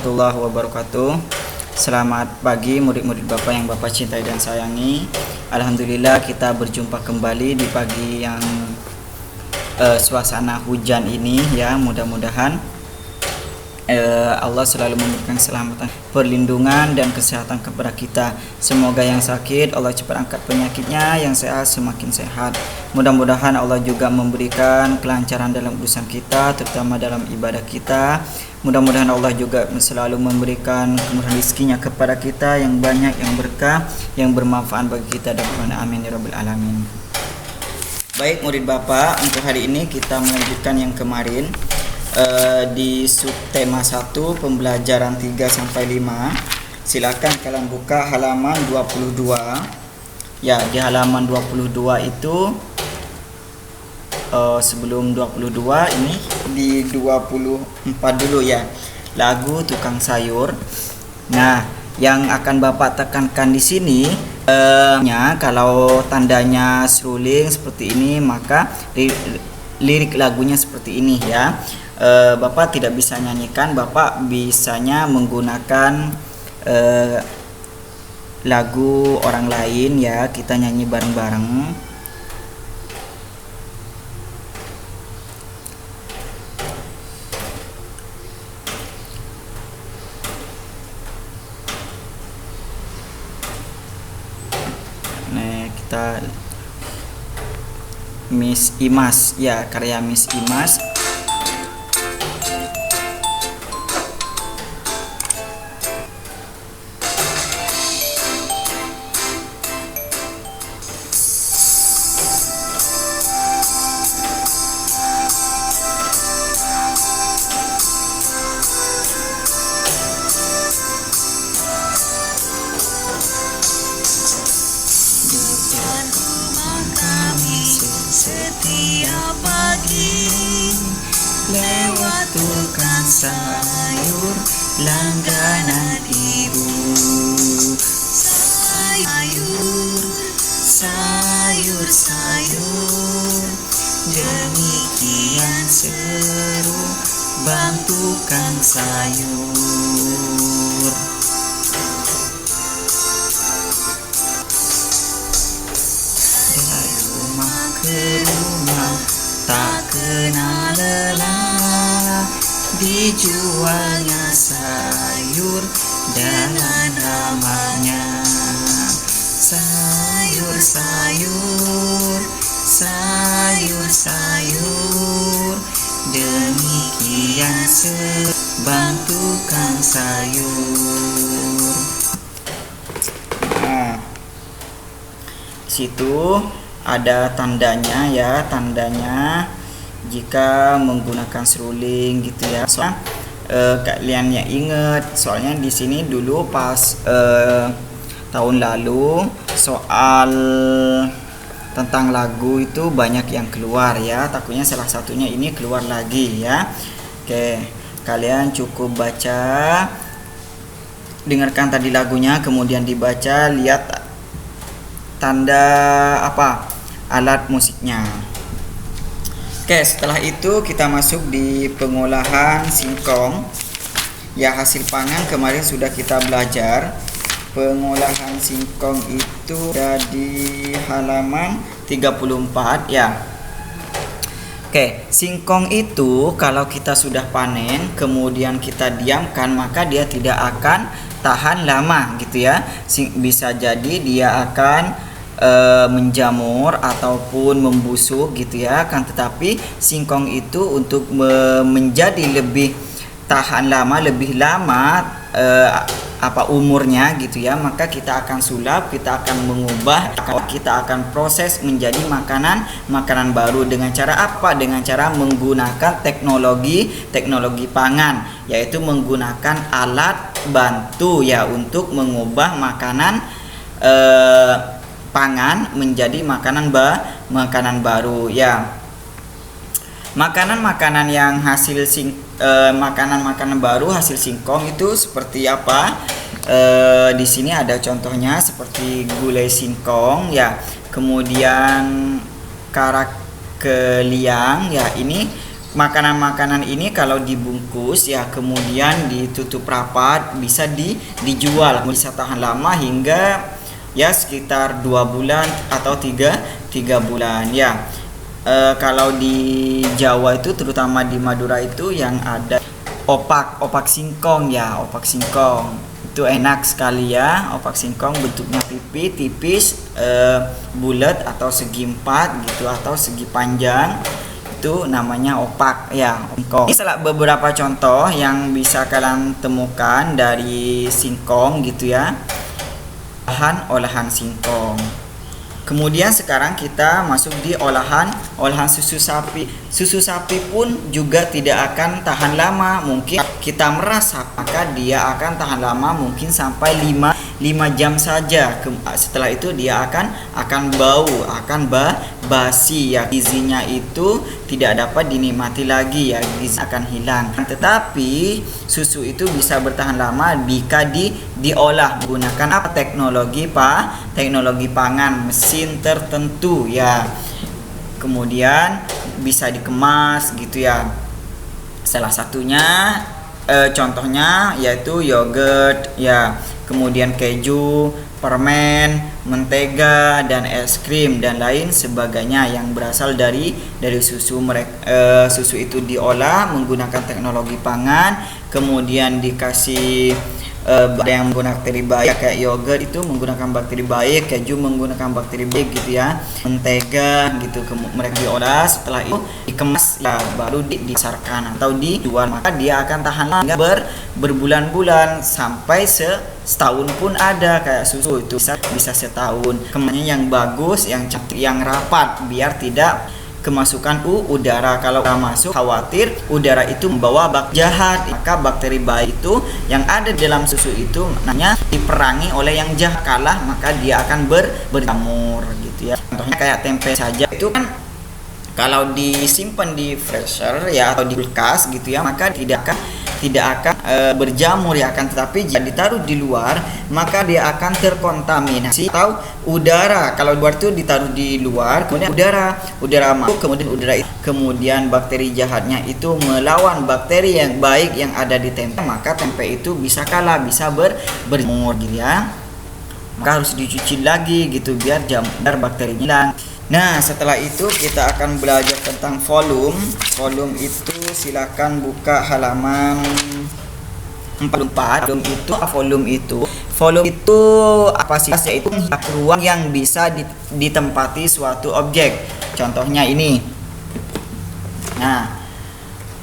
warahmatullahi wabarakatuh. Selamat pagi murid-murid Bapak yang Bapak cintai dan sayangi. Alhamdulillah kita berjumpa kembali di pagi yang suasana hujan ini ya. Mudah-mudahan Allah selalu memberikan keselamatan, perlindungan dan kesehatan kepada kita. Semoga yang sakit Allah cepat angkat penyakitnya, yang sehat semakin sehat. Mudah-mudahan Allah juga memberikan kelancaran dalam urusan kita, terutama dalam ibadah kita. Mudah-mudahan Allah juga selalu memberikan kemurahan rezekinya kepada kita yang banyak, yang berkah, yang bermanfaat bagi kita dan amin ya rabbal alamin. Baik murid Bapak, untuk hari ini kita melanjutkan yang kemarin di subtema 1 pembelajaran 3 sampai 5. Silakan kalian buka halaman 22. Ya, di halaman 22 itu sebelum 22 ini di 24 dulu ya. Lagu Tukang Sayur. Nah, yang akan Bapak tekankan di sini kalau tandanya seruling seperti ini, maka lirik lagunya seperti ini ya. Bapak tidak bisa nyanyikan, Bapak bisanya menggunakan lagu orang lain ya, kita nyanyi bareng-bareng. Nah, kita Miss Imas ya, karya Miss Imas. Setiap pagi lewat tukang sayur langganan ibu. Sayur demikian seru bang tukang sayur. Dari rumah ke rumah tak kenal lelah, dijualnya sayur dengan ramahnya. Sayur, demikian sebang tukang sayur. Nah, situ ada tandanya ya, tandanya jika menggunakan seruling gitu ya. Soalnya kalian yang ingat, soalnya di sini dulu pas tahun lalu soal tentang lagu itu banyak yang keluar ya, takutnya salah satunya ini keluar lagi ya. Oke, kalian cukup baca, dengarkan tadi lagunya, kemudian dibaca, lihat tanda alat musiknya. Oke, setelah itu kita masuk di pengolahan singkong ya. Hasil pangan kemarin sudah kita belajar. Pengolahan singkong itu ada di halaman 34 ya. Oke, singkong itu kalau kita sudah panen kemudian kita diamkan, maka dia tidak akan tahan lama gitu ya. Bisa jadi dia akan menjamur ataupun membusuk gitu ya. Kan tetapi singkong itu untuk menjadi lebih tahan lama, lebih lama umurnya gitu ya, maka kita akan sulap, kita akan mengubah, kita akan proses menjadi makanan baru. Dengan cara apa? Dengan cara menggunakan teknologi pangan, yaitu menggunakan alat bantu ya untuk mengubah makanan pangan menjadi makanan baru ya. Makanan-makanan yang hasil makanan baru hasil singkong itu seperti apa? Di sini ada contohnya seperti gulai singkong ya, kemudian karak keliang ya. Ini makanan-makanan ini kalau dibungkus ya kemudian ditutup rapat bisa dijual, bisa tahan lama hingga ya sekitar 2 bulan atau 3 bulan ya. Kalau di Jawa itu terutama di Madura itu yang ada opak singkong ya, opak singkong itu enak sekali ya. Opak singkong bentuknya tipis, bulat atau segi 4 gitu atau segi panjang, itu namanya opak ya, singkong. Ini salah beberapa contoh yang bisa kalian temukan dari singkong gitu ya, olahan singkong. Kemudian sekarang kita masuk di olahan susu sapi. Susu sapi pun juga tidak akan tahan lama. Mungkin kita merasa maka dia akan tahan lama mungkin sampai 5 jam saja. Setelah itu dia akan bau, akan basi ya. Gizinya itu tidak dapat dinikmati lagi ya, gizi akan hilang. Tetapi susu itu bisa bertahan lama jika diolah menggunakan apa? Teknologi pangan, mesin tertentu ya. Kemudian bisa dikemas gitu ya. Salah satunya contohnya yaitu yogurt ya, kemudian keju, permen, mentega dan es krim dan lain sebagainya yang berasal dari susu. Susu itu diolah menggunakan teknologi pangan, kemudian dikasih ada yang menggunakan bakteri baik kayak yogurt itu menggunakan bakteri baik, keju menggunakan bakteri baik gitu ya, mentega gitu mereka diolah, setelah itu dikemas ya baru dipasarkan atau dijual, maka dia akan tahan lama berbulan-bulan sampai setahun pun ada. Kayak susu itu bisa setahun. Kemudian yang bagus, yang cantik, yang rapat biar tidak kemasukan udara. Kalau masuk khawatir udara itu membawa bakteri jahat, maka bakteri baik itu yang ada dalam susu itu namanya diperangi oleh yang jahat, kalah maka dia akan berjamur gitu ya. Contohnya kayak tempe saja itu kan kalau disimpan di freezer ya atau di kulkas gitu ya, maka tidak akan berjamur ya, akan tetapi jika ditaruh di luar maka dia akan terkontaminasi atau udara. Kalau luar itu ditaruh di luar, kemudian udara masuk, kemudian bakteri jahatnya itu melawan bakteri yang baik yang ada di tempe, maka tempe itu bisa kalah, bisa berjamur gitu ya. Maka harus dicuci lagi gitu biar bakterinya hilang. Nah, setelah itu kita akan belajar tentang volume. Volume itu silakan buka halaman 44. Volume itu apa sih? Yaitu ruang yang bisa ditempati suatu objek. Contohnya ini. Nah,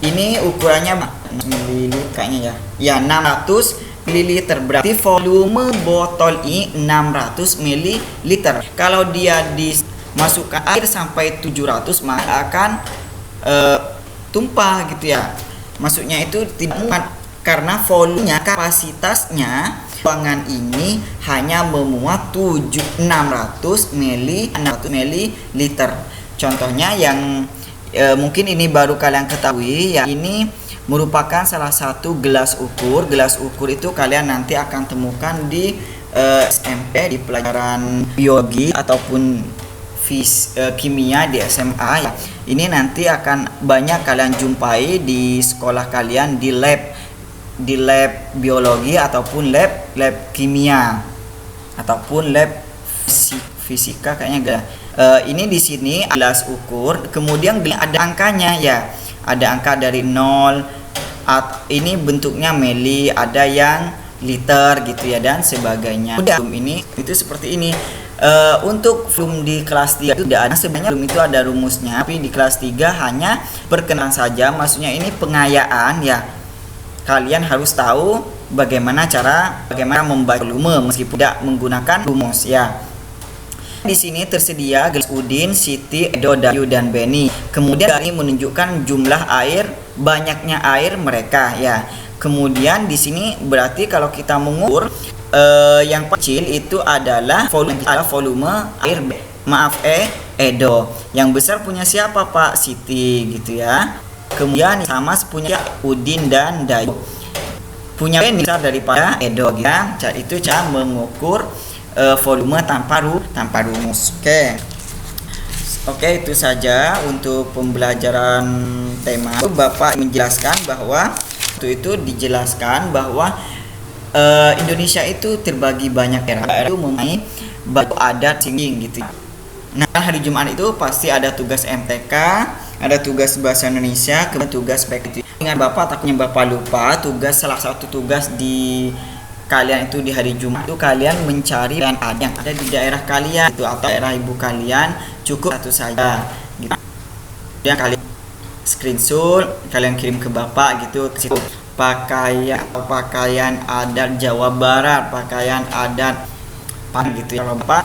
ini ukurannya ml kayaknya ya. Ya, 600 ml, berarti volume botol ini 600 ml. Kalau dia masukkan air sampai 700 maka akan tumpah gitu ya. Maksudnya itu tidak muat karena volumenya, kapasitasnya ruangan ini hanya memuat 600 ml. Contohnya yang mungkin ini baru kalian ketahui ya, ini merupakan salah satu gelas ukur. Gelas ukur itu kalian nanti akan temukan di SMP di pelajaran biologi ataupun kimia di SMA ya. Ini nanti akan banyak kalian jumpai di sekolah kalian di lab biologi ataupun lab kimia ataupun lab fisika kayaknya ini di sini gelas ukur, kemudian ada angkanya ya. Ada angka dari 0, ini bentuknya mili, ada yang liter gitu ya dan sebagainya. Udah ini itu seperti ini. Untuk volume di kelas 3 itu tidak ada, sebenarnya volume itu ada rumusnya, tapi di kelas 3 hanya perkenalan saja. Maksudnya ini pengayaan ya. Kalian harus tahu bagaimana membaca volume meskipun tidak menggunakan rumus ya. Di sini tersedia gelas Udin, Siti, Edo, Dayu dan Beni. Kemudian ini menunjukkan jumlah air, banyaknya air mereka ya. Kemudian di sini berarti kalau kita mengukur yang kecil itu adalah volume air Edo. Yang besar punya siapa Pak? Siti gitu ya. Kemudian sama punya Udin dan Dayu. Punya besar daripada Edo gitu ya. Itu cara mengukur volume tanpa rumus. Oke. Oke, itu saja untuk pembelajaran tema. Bapak menjelaskan bahwa itu dijelaskan bahwa Indonesia itu terbagi banyak daerah itu mempunyai batu adat singing gitu. Nah, hari Jumat itu pasti ada tugas MTK, ada tugas bahasa Indonesia, kemudian tugas PKT. Ingat Bapak, takutnya Bapak lupa salah satu tugas di kalian itu di hari Jumat itu kalian mencari dan ada yang ada di daerah kalian itu atau daerah ibu kalian, cukup satu saja gitu. Yang kalian screenshot, kalian kirim ke Bapak gitu, ke situ pakaian adat Jawa Barat, pakaian adat gitu ya Bapak.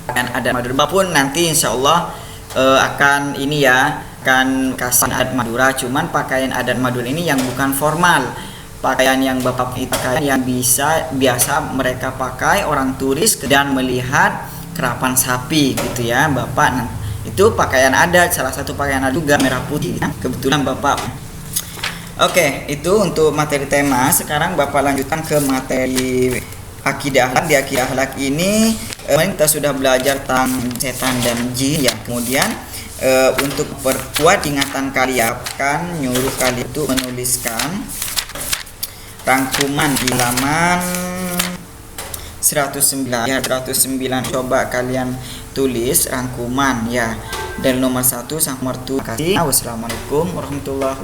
Pakaian adat Madura pun nanti insya Allah akan ini ya, akan kasih adat Madura, cuman pakaian adat Madura ini yang bukan formal. Pakaian yang Bapak itu pakaian yang biasa mereka pakai orang turis dan melihat kerapan sapi gitu ya Bapak. Nah, itu pakaian adat, salah satu pakaian adat juga merah putih ya, kebetulan Bapak. Oke, itu untuk materi tema. Sekarang Bapak lanjutkan ke materi akidah akhlak. Di akidah akhlak ini kita sudah belajar tentang setan dan jin ya. Kemudian untuk perkuat ingatan kalian akan nyuruh kalian itu menuliskan rangkuman di halaman 109 ya, 109 coba kalian tulis rangkuman ya, dari nomor 1 sampai nomor 7. Wassalamualaikum warahmatullahi wabarakatuh.